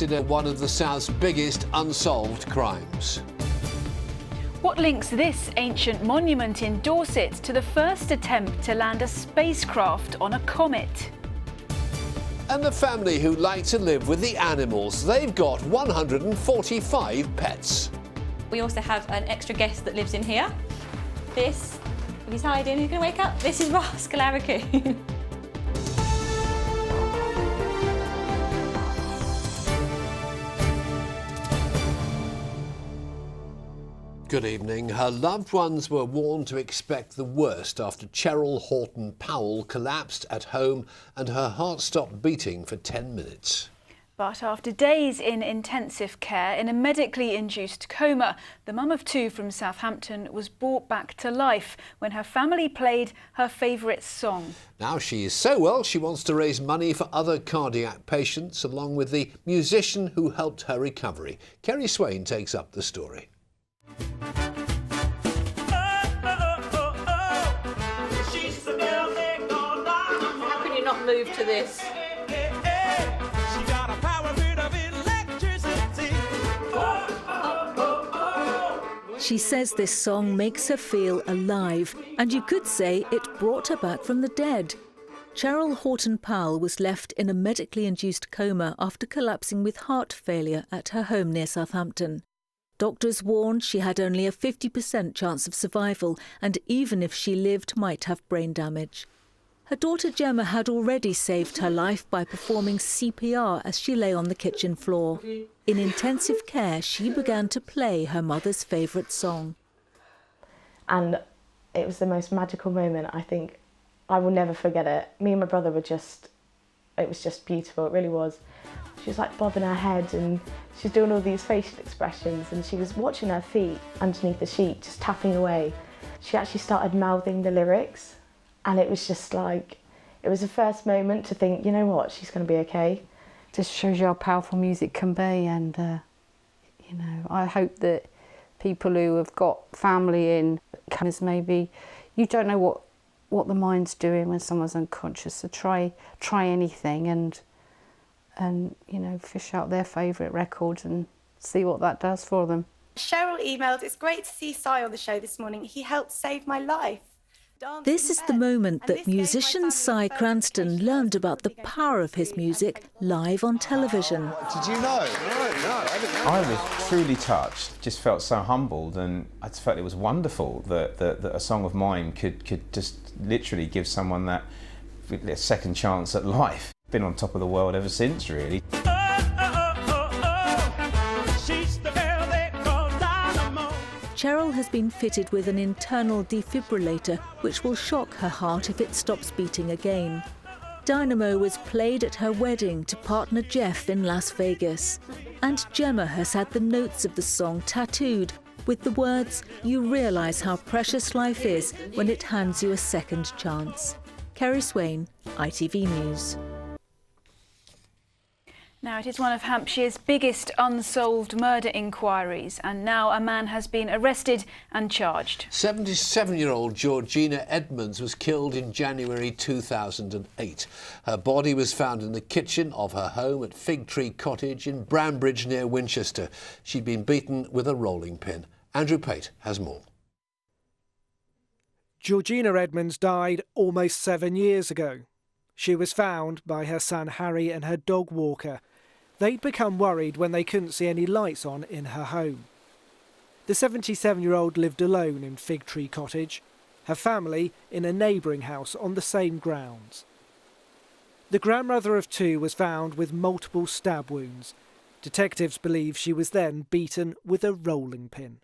in one of the South's biggest unsolved crimes. What links this ancient monument in Dorset to the first attempt to land a spacecraft on a comet? And the family who like to live with the animals. They've got 145 pets. We also have an extra guest that lives in here. This, if he's hiding, he's going to wake up. This is Ross Galarico. Good evening. Her loved ones were warned to expect the worst after Cheryl Horton Powell collapsed at home and her heart stopped beating for 10 minutes. But after days in intensive care in a medically induced coma, the mum of two from Southampton was brought back to life when her family played her favourite song. Now she is so well she wants to raise money for other cardiac patients along with the musician who helped her recovery. Kerry Swain takes up the story. How can you not move to this? She says this song makes her feel alive, and you could say it brought her back from the dead. Cheryl Horton Powell was left in a medically induced coma after collapsing with heart failure at her home near Southampton. Doctors warned she had only a 50% chance of survival, and even if she lived, might have brain damage. Her daughter Gemma had already saved her life by performing CPR as she lay on the kitchen floor. In intensive care, she began to play her mother's favourite song. And it was the most magical moment. I think I will never forget it. Me and my brother were it was just beautiful, it really was. She was like bobbing her head and she was doing all these facial expressions and she was watching her feet underneath the sheet, just tapping away. She actually started mouthing the lyrics and it was just like, it was the first moment to think, you know what, she's going to be okay. Just shows you how powerful music can be, and you know, I hope that people who have got family in, because maybe you don't know what the mind's doing when someone's unconscious, so try anything and you know, fish out their favourite records and see what that does for them. Cheryl emailed, "It's great to see Si on the show this morning. He helped save my life." This is the moment that musician Si Cranston learned about the power of his music live on television. Did you know? No, I didn't know. I was truly touched, just felt so humbled, and I just felt it was wonderful that a song of mine could just literally give someone that a second chance at life. Been on top of the world ever since, really. Cheryl has been fitted with an internal defibrillator which will shock her heart if it stops beating again. Dynamo was played at her wedding to partner Jeff in Las Vegas. And Gemma has had the notes of the song tattooed with the words, "You realise how precious life is when it hands you a second chance." Kerry Swain, ITV News. Now, it is one of Hampshire's biggest unsolved murder inquiries, and now a man has been arrested and charged. 77-year-old Georgina Edmonds was killed in January 2008. Her body was found in the kitchen of her home at Fig Tree Cottage in Brambridge near Winchester. She'd been beaten with a rolling pin. Andrew Pate has more. Georgina Edmonds died almost 7 years ago. She was found by her son Harry and her dog Walker. They'd become worried when they couldn't see any lights on in her home. The 77-year-old lived alone in Fig Tree Cottage, her family in a neighbouring house on the same grounds. The grandmother of two was found with multiple stab wounds. Detectives believe she was then beaten with a rolling pin.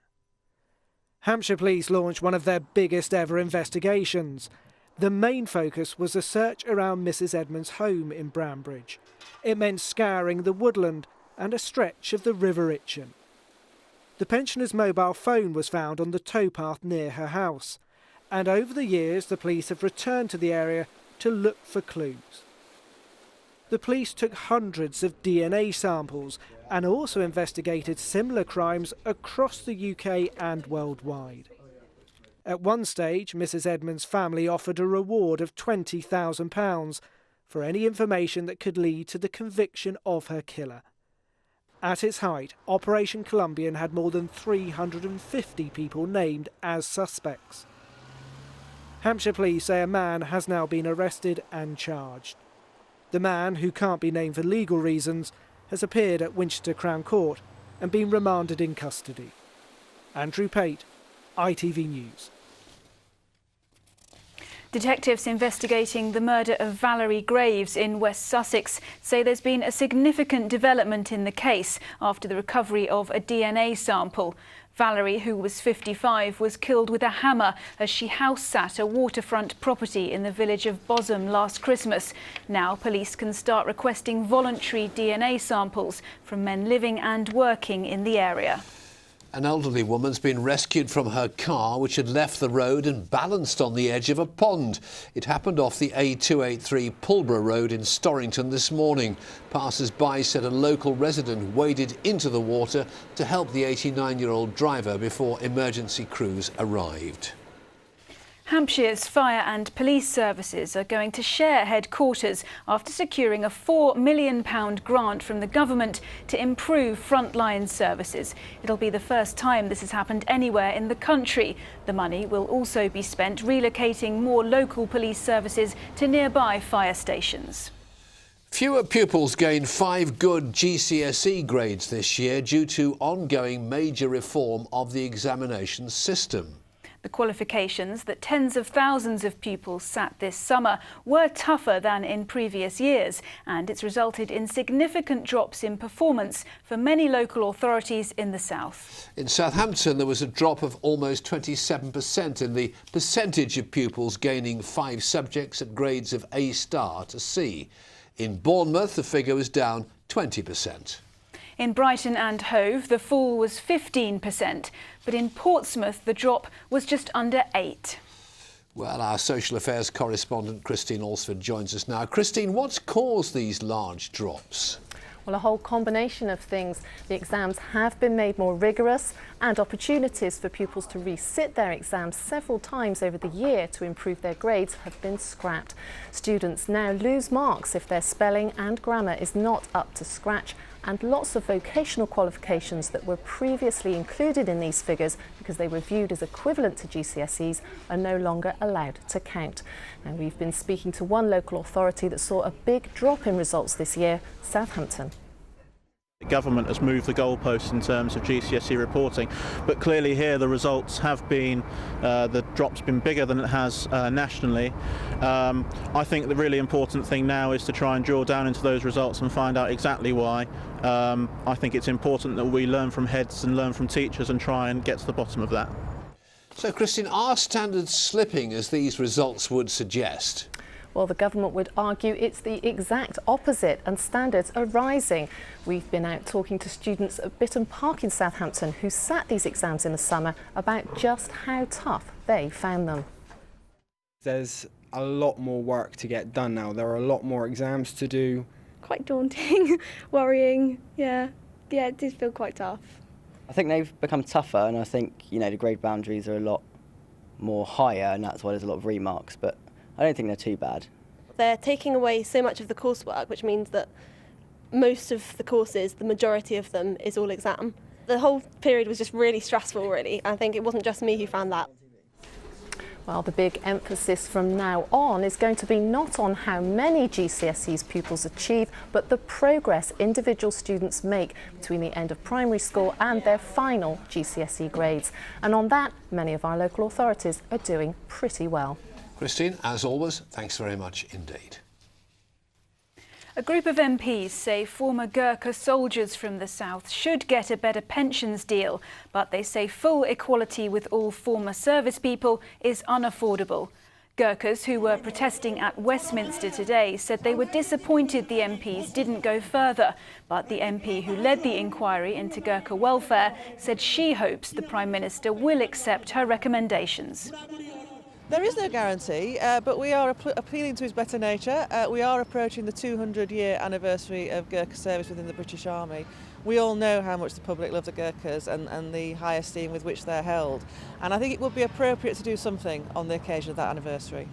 Hampshire Police launched one of their biggest ever investigations. The main focus was a search around Mrs Edmonds' home in Brambridge. It meant scouring the woodland and a stretch of the River Itchen. The pensioner's mobile phone was found on the towpath near her house, and over the years the police have returned to the area to look for clues. The police took hundreds of DNA samples and also investigated similar crimes across the UK and worldwide. At one stage, Mrs Edmonds' family offered a reward of £20,000 for any information that could lead to the conviction of her killer. At its height, Operation Columbian had more than 350 people named as suspects. Hampshire police say a man has now been arrested and charged. The man, who can't be named for legal reasons, has appeared at Winchester Crown Court and been remanded in custody. Andrew Pate, ITV News. Detectives investigating the murder of Valerie Graves in West Sussex say there's been a significant development in the case after the recovery of a DNA sample. Valerie, who was 55, was killed with a hammer as she house-sat a waterfront property in the village of Bosham last Christmas. Now police can start requesting voluntary DNA samples from men living and working in the area. An elderly woman's been rescued from her car, which had left the road and balanced on the edge of a pond. It happened off the A283 Pulborough Road in Storrington this morning. Passers-by said a local resident waded into the water to help the 89-year-old driver before emergency crews arrived. Hampshire's fire and police services are going to share headquarters after securing a £4 million grant from the government to improve frontline services. It'll be the first time this has happened anywhere in the country. The money will also be spent relocating more local police services to nearby fire stations. Fewer pupils gained 5 good GCSE grades this year due to ongoing major reform of the examination system. The qualifications that tens of thousands of pupils sat this summer were tougher than in previous years, and it's resulted in significant drops in performance for many local authorities in the south. In Southampton, there was a drop of almost 27% in the percentage of pupils gaining 5 subjects at grades of A* to C. In Bournemouth, the figure was down 20%. In Brighton and Hove, the fall was 15%, but in Portsmouth, the drop was just under 8%. Well, our social affairs correspondent Christine Alsford joins us now. Christine, what's caused these large drops? Well, a whole combination of things. The exams have been made more rigorous, and opportunities for pupils to resit their exams several times over the year to improve their grades have been scrapped. Students now lose marks if their spelling and grammar is not up to scratch, and lots of vocational qualifications that were previously included in these figures because they were viewed as equivalent to GCSEs are no longer allowed to count. And we've been speaking to one local authority that saw a big drop in results this year, Southampton. The government has moved the goalposts in terms of GCSE reporting, but clearly here the results have been, the drop's been bigger than it has nationally. I think the really important thing now is to try and drill down into those results and find out exactly why. I think it's important that we learn from heads and learn from teachers and try and get to the bottom of that. So, Christine, are standards slipping as these results would suggest? Well, the government would argue it's the exact opposite and standards are rising. We've been out talking to students at Bitton Park in Southampton who sat these exams in the summer about just how tough they found them. There's a lot more work to get done now. There are a lot more exams to do. Quite daunting, worrying, yeah, it did feel quite tough. I think they've become tougher, and I think, the grade boundaries are a lot more higher, and that's why there's a lot of remarks, but I don't think they're too bad. They're taking away so much of the coursework, which means that most of the courses, the majority of them, is all exam. The whole period was just really stressful, really. I think it wasn't just me who found that. Well, the big emphasis from now on is going to be not on how many GCSEs pupils achieve, but the progress individual students make between the end of primary school and their final GCSE grades. And on that, many of our local authorities are doing pretty well. Christine, as always, thanks very much indeed. A group of MPs say former Gurkha soldiers from the south should get a better pensions deal, but they say full equality with all former service people is unaffordable. Gurkhas who were protesting at Westminster today said they were disappointed the MPs didn't go further, but the MP who led the inquiry into Gurkha welfare said she hopes the Prime Minister will accept her recommendations. There is no guarantee, but we are appealing to his better nature. We are approaching the 200-year anniversary of Gurkha service within the British Army. We all know how much the public love the Gurkhas and the high esteem with which they're held. And I think it would be appropriate to do something on the occasion of that anniversary.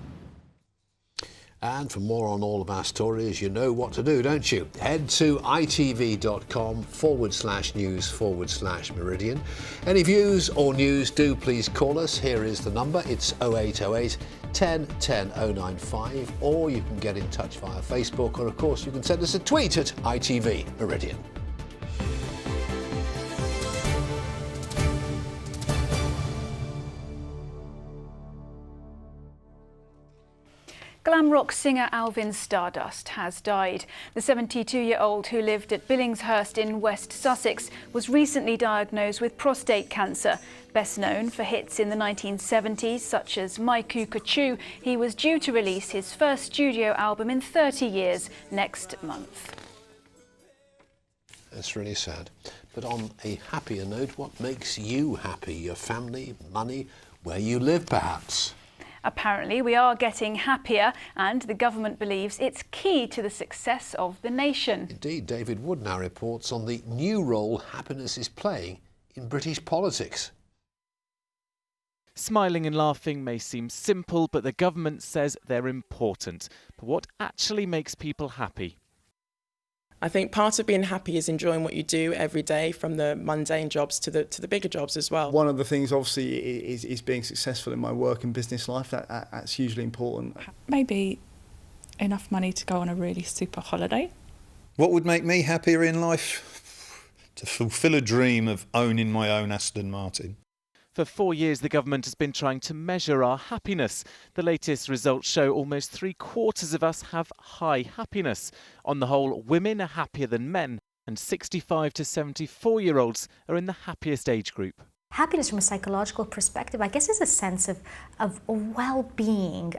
And for more on all of our stories, you know what to do, don't you? Head to itv.com/news/Meridian. Any views or news, do please call us. Here is the number. It's 0808 10 10 095, or you can get in touch via Facebook, or of course you can send us a tweet at ITV Meridian. Glam rock singer Alvin Stardust has died. The 72-year-old who lived at Billingshurst in West Sussex was recently diagnosed with prostate cancer. Best known for hits in the 1970s such as My Cuckoo Choo, he was due to release his first studio album in 30 years next month. It's really sad. But on a happier note, what makes you happy? Your family, money, where you live perhaps? Apparently, we are getting happier, and the government believes it's key to the success of the nation. Indeed, David Wood now reports on the new role happiness is playing in British politics. Smiling and laughing may seem simple, but the government says they're important. But what actually makes people happy? I think part of being happy is enjoying what you do every day, from the mundane jobs to the bigger jobs as well. One of the things obviously is being successful in my work and business life. That's hugely important. Maybe enough money to go on a really super holiday. What would make me happier in life? To fulfil a dream of owning my own Aston Martin. For 4 years, the government has been trying to measure our happiness. The latest results show almost 3/4 of us have high happiness. On the whole, women are happier than men, and 65 to 74-year-olds are in the happiest age group. Happiness from a psychological perspective, I guess, is a sense of well-being.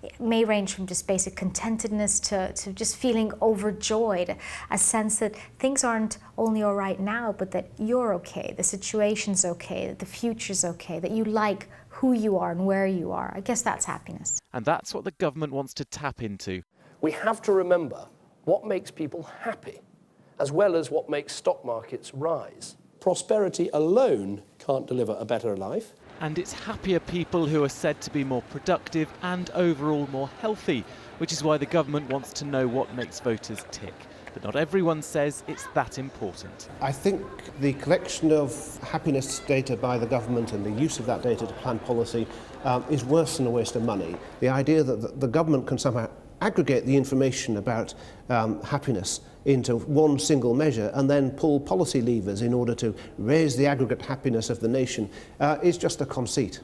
It may range from just basic contentedness to just feeling overjoyed, a sense that things aren't only all right now, but that you're okay, the situation's okay, that the future's okay, that you like who you are and where you are. I guess that's happiness. And that's what the government wants to tap into. We have to remember what makes people happy, as well as what makes stock markets rise. Prosperity alone can't deliver a better life. And it's happier people who are said to be more productive and overall more healthy, which is why the government wants to know what makes voters tick. But not everyone says it's that important. I think the collection of happiness data by the government and the use of that data to plan policy is worse than a waste of money. The idea that the government can somehow aggregate the information about happiness into one single measure and then pull policy levers in order to raise the aggregate happiness of the nation is just a conceit.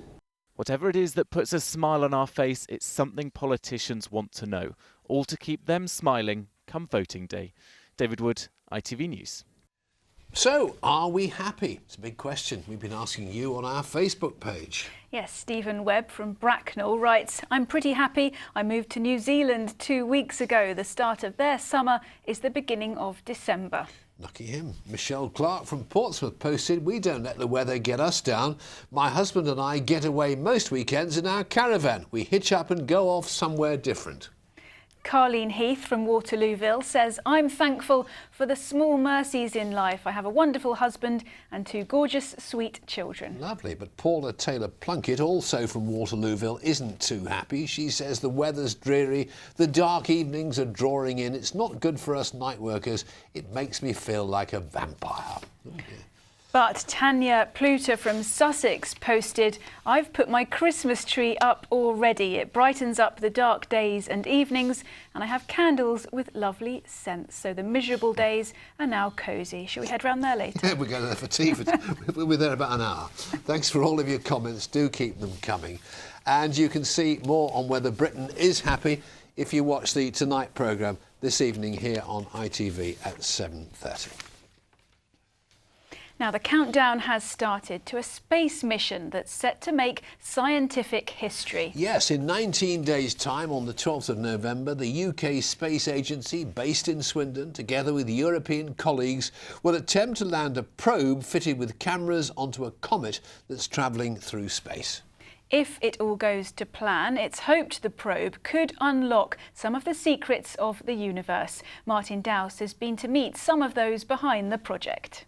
Whatever it is that puts a smile on our face, it's something politicians want to know, all to keep them smiling come voting day. David Wood, ITV News. So, are we happy? It's a big question we've been asking you on our Facebook page. Yes, Stephen Webb from Bracknell writes, I'm pretty happy. I moved to New Zealand 2 weeks ago. The start of their summer is the beginning of December. Lucky him. Michelle Clark from Portsmouth posted, we don't let the weather get us down. My husband and I get away most weekends in our caravan. We hitch up and go off somewhere different. Carleen Heath from Waterlooville says, I'm thankful for the small mercies in life. I have a wonderful husband and 2 gorgeous, sweet children. Lovely, but Paula Taylor-Plunkett, also from Waterlooville, isn't too happy. She says the weather's dreary, the dark evenings are drawing in. It's not good for us night workers. It makes me feel like a vampire. Oh, dear. But Tanya Pluter from Sussex posted, I've put my Christmas tree up already. It brightens up the dark days and evenings, and I have candles with lovely scents. So the miserable days are now cosy. Shall we head round there later? Yeah, we're going there for tea. We'll be there about an hour. Thanks for all of your comments. Do keep them coming. And you can see more on whether Britain is happy if you watch the Tonight programme this evening here on ITV at 7:30. Now, the countdown has started to a space mission that's set to make scientific history. Yes, in 19 days' time, on the 12th of November, the UK Space Agency, based in Swindon, together with European colleagues, will attempt to land a probe fitted with cameras onto a comet that's travelling through space. If it all goes to plan, it's hoped the probe could unlock some of the secrets of the universe. Martin Dowse has been to meet some of those behind the project.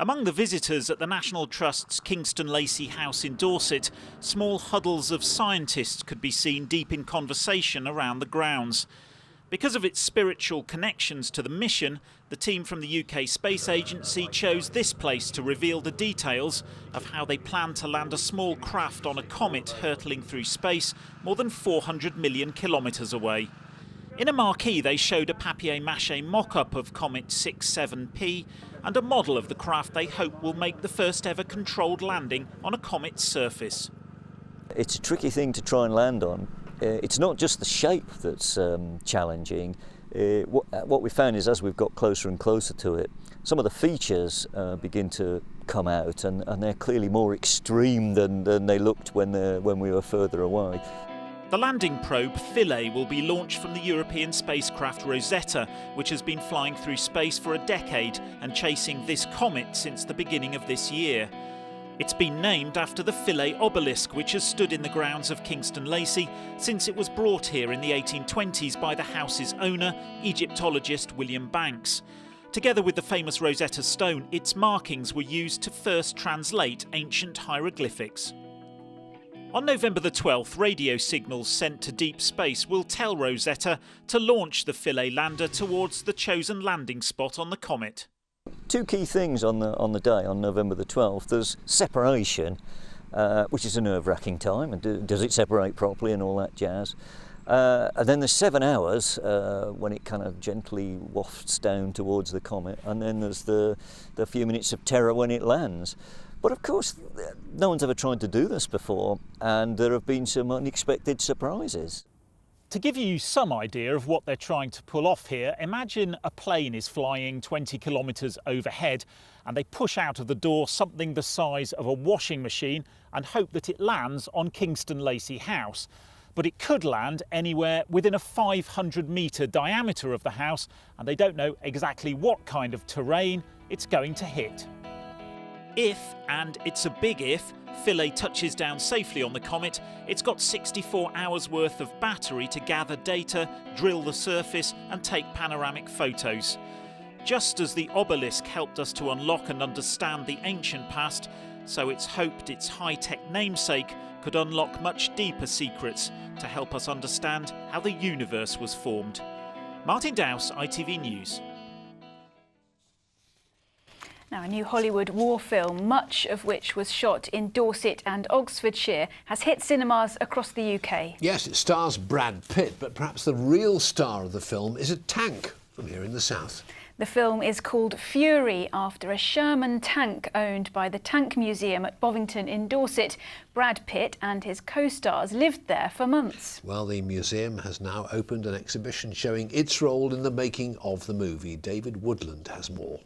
Among the visitors at the National Trust's Kingston Lacy House in Dorset, small huddles of scientists could be seen deep in conversation around the grounds. Because of its spiritual connections to the mission, the team from the UK Space Agency chose this place to reveal the details of how they plan to land a small craft on a comet hurtling through space more than 400 million kilometres away. In a marquee, they showed a papier-mâché mock-up of Comet 67P and a model of the craft they hope will make the first ever controlled landing on a comet's surface. It's a tricky thing to try and land on. It's not just the shape that's challenging. What we found is as we've got closer and closer to it, some of the features begin to come out, and they're clearly more extreme than they looked when we were further away. The landing probe Philae will be launched from the European spacecraft Rosetta, which has been flying through space for a decade and chasing this comet since the beginning of this year. It's been named after the Philae obelisk, which has stood in the grounds of Kingston Lacy since it was brought here in the 1820s by the house's owner, Egyptologist William Banks. Together with the famous Rosetta Stone, its markings were used to first translate ancient hieroglyphics. On November the 12th, radio signals sent to deep space will tell Rosetta to launch the Philae lander towards the chosen landing spot on the comet. Two key things on the day, on November the 12th. There's separation, which is a nerve-wracking time, and does it separate properly and all that jazz. And then there's 7 hours when it kind of gently wafts down towards the comet, and then there's the few minutes of terror when it lands. But of course, no one's ever tried to do this before, and there have been some unexpected surprises. To give you some idea of what they're trying to pull off here, imagine a plane is flying 20 kilometres overhead and they push out of the door something the size of a washing machine and hope that it lands on Kingston Lacy House. But it could land anywhere within a 500-metre diameter of the house, and they don't know exactly what kind of terrain it's going to hit. If, and it's a big if, Philae touches down safely on the comet, it's got 64 hours worth of battery to gather data, drill the surface and take panoramic photos. Just as the obelisk helped us to unlock and understand the ancient past, so it's hoped its high-tech namesake could unlock much deeper secrets to help us understand how the universe was formed. Martin Dowse, ITV News. Now, a new Hollywood war film, much of which was shot in Dorset and Oxfordshire, has hit cinemas across the UK. Yes, it stars Brad Pitt, but perhaps the real star of the film is a tank from here in the south. The film is called Fury, after a Sherman tank owned by the Tank Museum at Bovington in Dorset. Brad Pitt and his co-stars lived there for months. Well, the museum has now opened an exhibition showing its role in the making of the movie. David Woodland has more.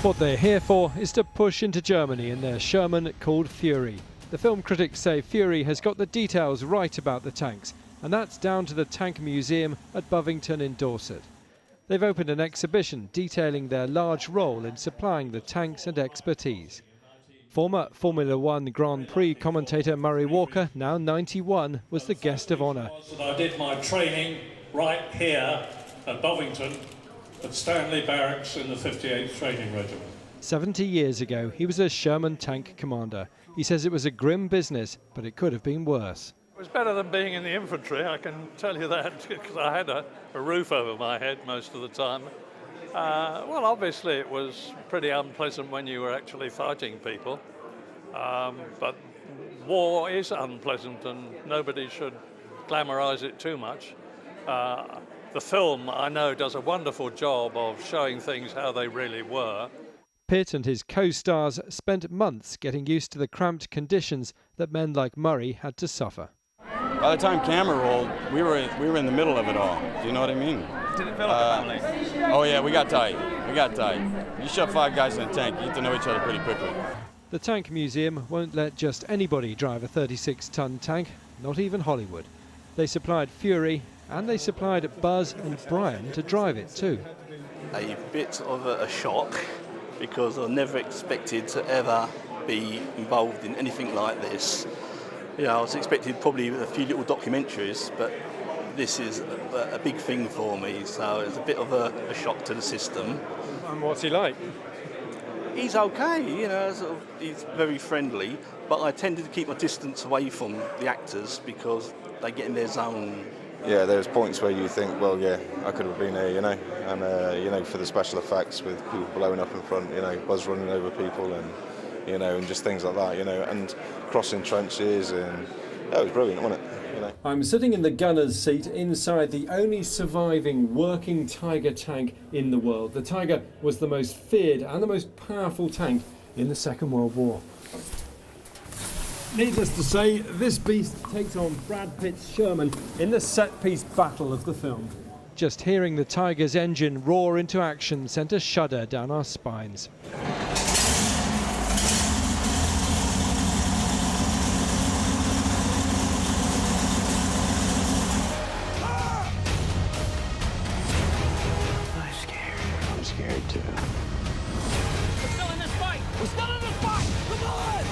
What they're here for is to push into Germany in their Sherman called Fury. The film critics say Fury has got the details right about the tanks, and that's down to the Tank Museum at Bovington in Dorset. They've opened an exhibition detailing their large role in supplying the tanks and expertise. Former Formula One Grand Prix commentator Murray Walker, now 91, was the guest of honour. I did my training right here at Bovington at Stanley Barracks in the 58th Training Regiment. 70 years ago, he was a Sherman tank commander. He says it was a grim business, but it could have been worse. It was better than being in the infantry, I can tell you that, because I had a roof over my head most of the time. Well, obviously it was pretty unpleasant when you were actually fighting people, but war is unpleasant and nobody should glamorise it too much. The film, I know, does a wonderful job of showing things how they really were. Pitt and his co-stars spent months getting used to the cramped conditions that men like Murray had to suffer. By the time camera rolled, we were in the middle of it all. Do you know what I mean? Did it feel like a family? Oh yeah, we got tight. You shove 5 guys in a tank, you get to know each other pretty quickly. The Tank Museum won't let just anybody drive a 36-ton tank, not even Hollywood. They supplied Fury, and they supplied Buzz and Brian to drive it too. A bit of a shock, because I never expected to ever be involved in anything like this. Yeah, I was expecting probably a few little documentaries, but this is a big thing for me, so it's a bit of a shock to the system. And what's he like? He's okay, you know, sort of, he's very friendly, but I tended to keep my distance away from the actors because they get in their zone. Yeah, there's points where you think, well, yeah, I could have been there, you know, and, you know, for the special effects with people blowing up in front, you know, Buzz running over people and, you know, and just things like that, you know, and crossing trenches, and it was brilliant, wasn't it? You know. I'm sitting in the gunner's seat inside the only surviving working Tiger tank in the world. The Tiger was the most feared and the most powerful tank in the Second World War. Needless to say, this beast takes on Brad Pitt's Sherman in the set-piece battle of the film. Just hearing the Tiger's engine roar into action sent a shudder down our spines. I'm scared too. We're still in this fight! We're still in this fight! Come on!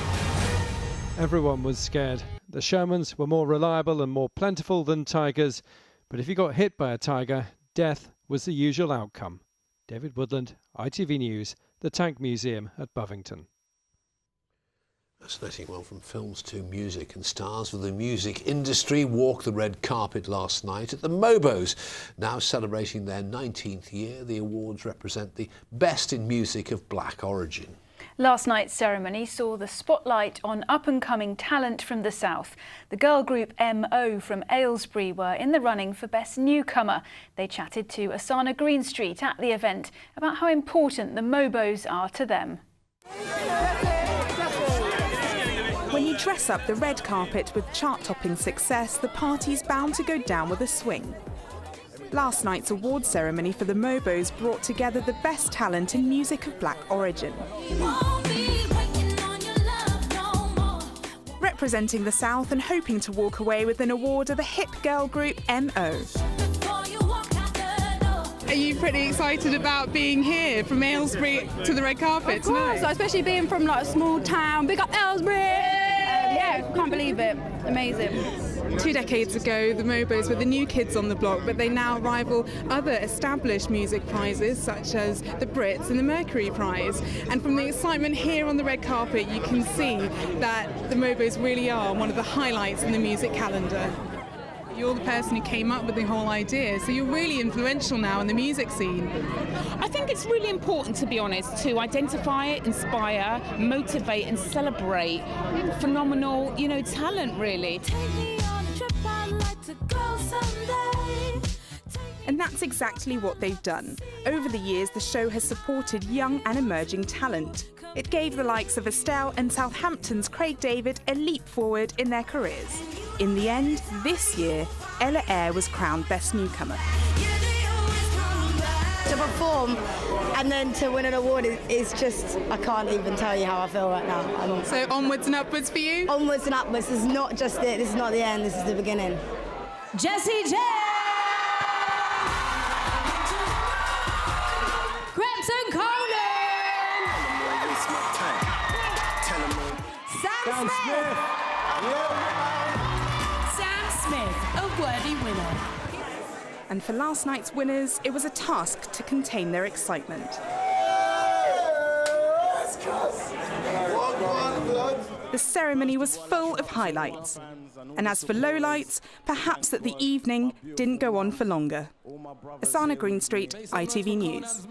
Everyone was scared. The Shermans were more reliable and more plentiful than Tigers, but if you got hit by a Tiger, death was the usual outcome. David Woodland, ITV News, the Tank Museum at Bovington. Fascinating. Well, from films to music, and stars of the music industry walked the red carpet last night at the Mobos. Now celebrating their 19th year, the awards represent the best in music of black origin. Last night's ceremony saw the spotlight on up-and-coming talent from the South. The girl group MO from Aylesbury were in the running for Best Newcomer. They chatted to Asana Greenstreet at the event about how important the Mobos are to them. When you dress up the red carpet with chart-topping success, the party's bound to go down with a swing. Last night's award ceremony for the Mobos brought together the best talent in music of black origin. Representing the South and hoping to walk away with an award are the hip girl group MO. Are you pretty excited about being here from Aylesbury to the red carpet tonight? So especially being from like a small town, big up Aylesbury! Yeah, can't believe it. Amazing. 2 decades ago, the Mobos were the new kids on the block, but they now rival other established music prizes such as the Brits and the Mercury Prize. And from the excitement here on the red carpet, you can see that the Mobos really are one of the highlights in the music calendar. You're the person who came up with the whole idea, so you're really influential now in the music scene. I think it's really important, to be honest, to identify, inspire, motivate and celebrate phenomenal, you know, talent, really. And that's exactly what they've done. Over the years, the show has supported young and emerging talent. It gave the likes of Estelle and Southampton's Craig David a leap forward in their careers. In the end, this year, Ella Eyre was crowned Best Newcomer. To perform and then to win an award is just, I can't even tell you how I feel right now. So onwards and upwards for you? Onwards and upwards. This is not just it. This is not the end. This is the beginning. Jessie J! Gretton Conan! Sam Smith! Sam Smith, a worthy winner. And for last night's winners, it was a task to contain their excitement. The ceremony was full of highlights. And as for lowlights, perhaps that the evening didn't go on for longer. Asana Greenstreet, ITV News.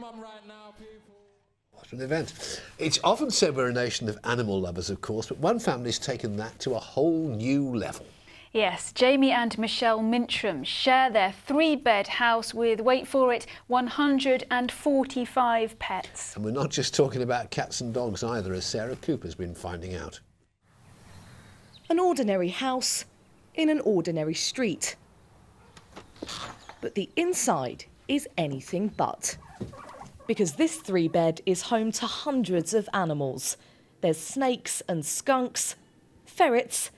What an event. It's often said we're a nation of animal lovers, of course, but one family's taken that to a whole new level. Yes, Jamie and Michelle Mintram share their 3-bed house with, wait for it, 145 pets. And we're not just talking about cats and dogs either, as Sarah Cooper's been finding out. An ordinary house in an ordinary street. But the inside is anything but. Because this 3-bed is home to hundreds of animals. There's snakes and skunks, ferrets,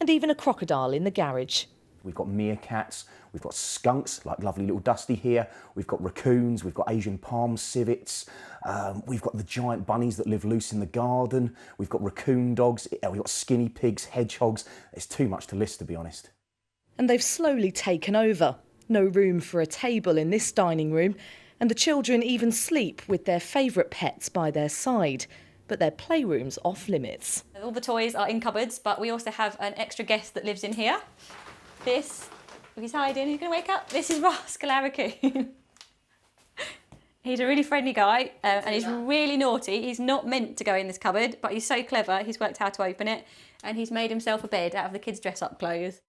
and even a crocodile in the garage. We've got meerkats, We've got skunks, like lovely little Dusty here. We've got raccoons, we've got Asian palm civets. We've got the giant bunnies that live loose in the garden. We've got raccoon dogs, we've got skinny pigs, hedgehogs. It's too much to list, to be honest. And they've slowly taken over. No room for a table in this dining room, and the children even sleep with their favourite pets by their side. But their playroom's off limits. All the toys are in cupboards, but we also have an extra guest that lives in here. This, if he's hiding, he's going to wake up. This is Rascal Raccoon. He's a really friendly guy, and he's really naughty. He's not meant to go in this cupboard, but he's so clever, he's worked how to open it, and he's made himself a bed out of the kids' dress-up clothes.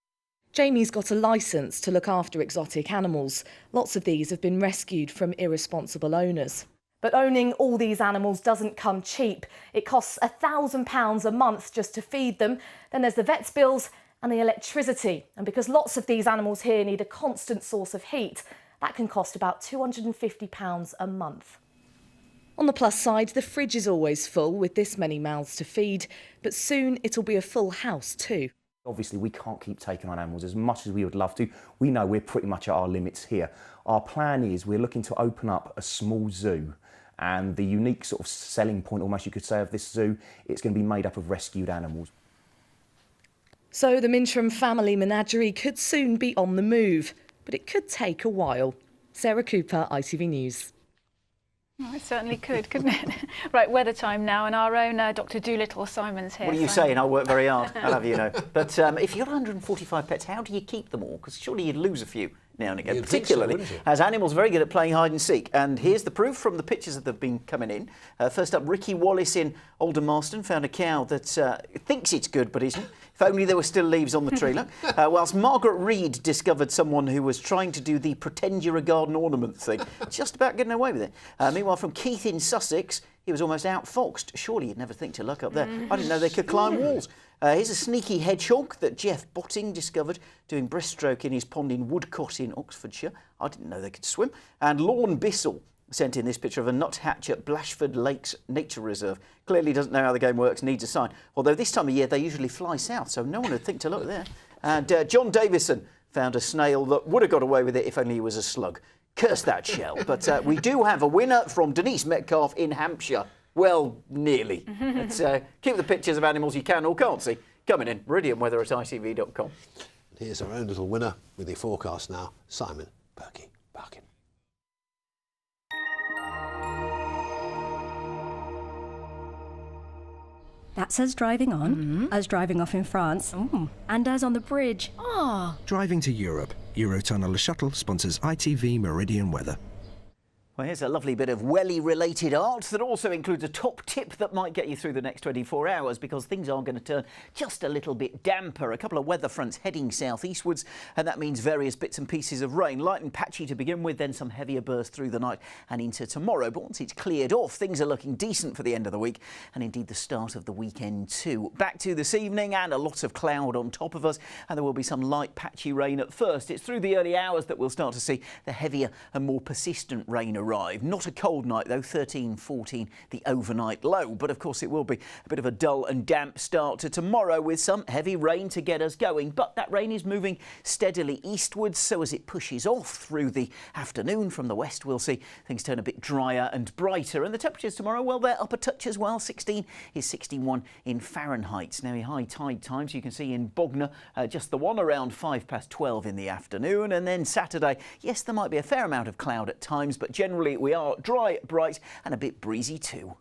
Jamie's got a licence to look after exotic animals. Lots of these have been rescued from irresponsible owners. But owning all these animals doesn't come cheap. It costs £1,000 a month just to feed them. Then there's the vet's bills and the electricity. And because lots of these animals here need a constant source of heat, that can cost about £250 a month. On the plus side, the fridge is always full with this many mouths to feed, but soon it'll be a full house too. Obviously, we can't keep taking on animals as much as we would love to. We know we're pretty much at our limits here. Our plan is we're looking to open up a small zoo. And the unique sort of selling point, almost you could say, of this zoo, it's going to be made up of rescued animals. So the Mintram family menagerie could soon be on the move, but it could take a while. Sarah Cooper, ITV News. Oh, it certainly could, couldn't it? Right, weather time now, and our own Dr. Dolittle Simon's here. What are you saying? I'll work very hard. I'll have you know. But if you've got 145 pets, how do you keep them all? Because surely you'd lose a few now and again, particularly as animals are very good at playing hide and seek. And here's the proof from the pictures that have been coming in. First up, Ricky Wallace in Oldham Marston found a cow that thinks it's good but isn't. If only there were still leaves on the tree. Look. Whilst Margaret Reed discovered someone who was trying to do the pretend you're a garden ornament thing, just about getting away with it. Meanwhile, from Keith in Sussex, he was almost outfoxed. Surely you'd never think to look up there. I didn't know they could climb walls. Here's a sneaky hedgehog that Jeff Botting discovered doing breaststroke in his pond in Woodcott in Oxfordshire. I didn't know they could swim. And Lorne Bissell sent in this picture of a nuthatch at Blashford Lakes Nature Reserve. Clearly doesn't know how the game works, needs a sign. Although this time of year they usually fly south, so no one would think to look there. And John Davison found a snail that would have got away with it if only he was a slug. Curse that shell. But we do have a winner from Denise Metcalf in Hampshire. Well, nearly. Let's keep the pictures of animals you can or can't see coming in. Meridian weather at ITV.com. Here's our own little winner with the forecast now, Simon Perky Barkin. That's us driving on, us driving off in France, and us on the bridge. Driving to Europe. Eurotunnel Shuttle sponsors ITV Meridian weather. Well, here's a lovely bit of welly-related art that also includes a top tip that might get you through the next 24 hours because things are going to turn just a little bit damper. A couple of weather fronts heading southeastwards, and that means various bits and pieces of rain. Light and patchy to begin with, then some heavier bursts through the night and into tomorrow. But once it's cleared off, things are looking decent for the end of the week and indeed the start of the weekend too. Back to this evening and a lot of cloud on top of us, and there will be some light patchy rain at first. It's through the early hours that we'll start to see the heavier and more persistent rain arrive. Not a cold night though, 13, 14, the overnight low. But of course it will be a bit of a dull and damp start to tomorrow with some heavy rain to get us going. But that rain is moving steadily eastwards, so as it pushes off through the afternoon from the west, we'll see things turn a bit drier and brighter. And the temperatures tomorrow, well, they're up a touch as well. 16 is 61 in Fahrenheit. Now, high tide times you can see in Bognor, just the one around 12 in the afternoon. And then Saturday, yes, there might be a fair amount of cloud at times, but generally we are dry, bright and a bit breezy too.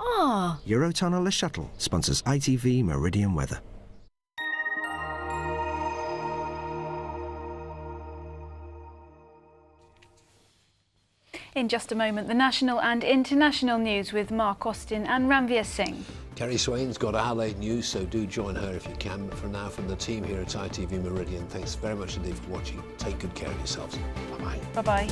Eurotunnel Shuttle sponsors ITV Meridian weather. In just a moment, the national and international news with Mark Austin and Ranveer Singh. Kerry Swain's got our late news, so do join her if you can. But for now, from the team here at ITV Meridian, thanks very much indeed for watching. Take good care of yourselves. Bye-bye. Bye-bye.